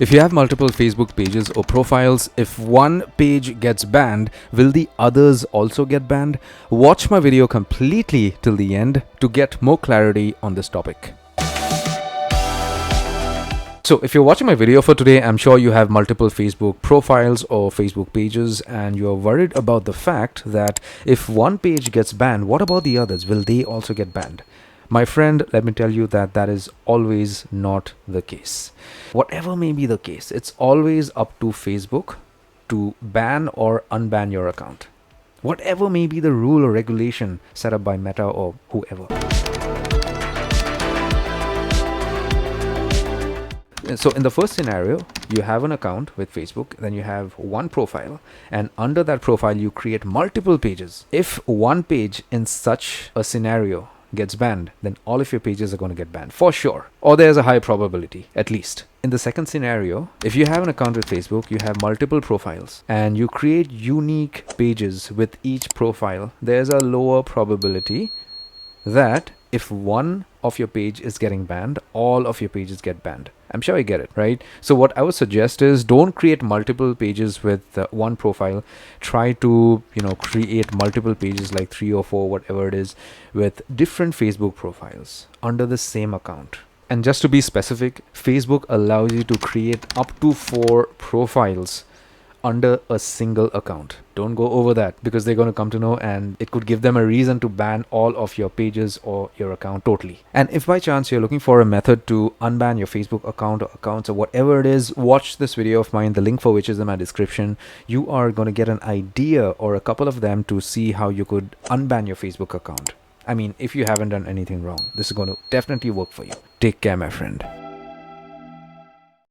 If you have multiple Facebook pages or profiles, if one page gets banned, will the others also get banned? Watch my video completely till the end to get more clarity on this topic. So if you're watching my video for today, I'm sure you have multiple Facebook profiles or Facebook pages and you're worried about the fact that if one page gets banned, what about the others? Will they also get banned? My friend, let me tell you that is always not the case. Whatever may be the case, it's always up to Facebook to ban or unban your account. Whatever may be the rule or regulation set up by Meta or whoever. So in the first scenario, you have an account with Facebook, then you have one profile, and under that profile you create multiple pages. If one page in such a scenario gets banned, then all of your pages are going to get banned for sure, or there's a high probability at least. In the second scenario, if you have an account with Facebook, you have multiple profiles and you create unique pages with each profile, there's a lower probability that if one of your page is getting banned, all of your pages get banned. I'm sure you get it, right? So what I would suggest is don't create multiple pages with one profile. Try to, create multiple pages like 3 or 4, whatever it is, with different Facebook profiles under the same account. And just to be specific, Facebook allows you to create up to 4 profiles under a single account. Don't go over that because they're going to come to know and it could give them a reason to ban all of your pages or your account totally. And if by chance you're looking for a method to unban your Facebook account or accounts or whatever it is, watch this video of mine, the link for which is in my description. You are going to get an idea or a couple of them to see how you could unban your Facebook account. I mean, if you haven't done anything wrong, this is going to definitely work for you. Take care, my friend.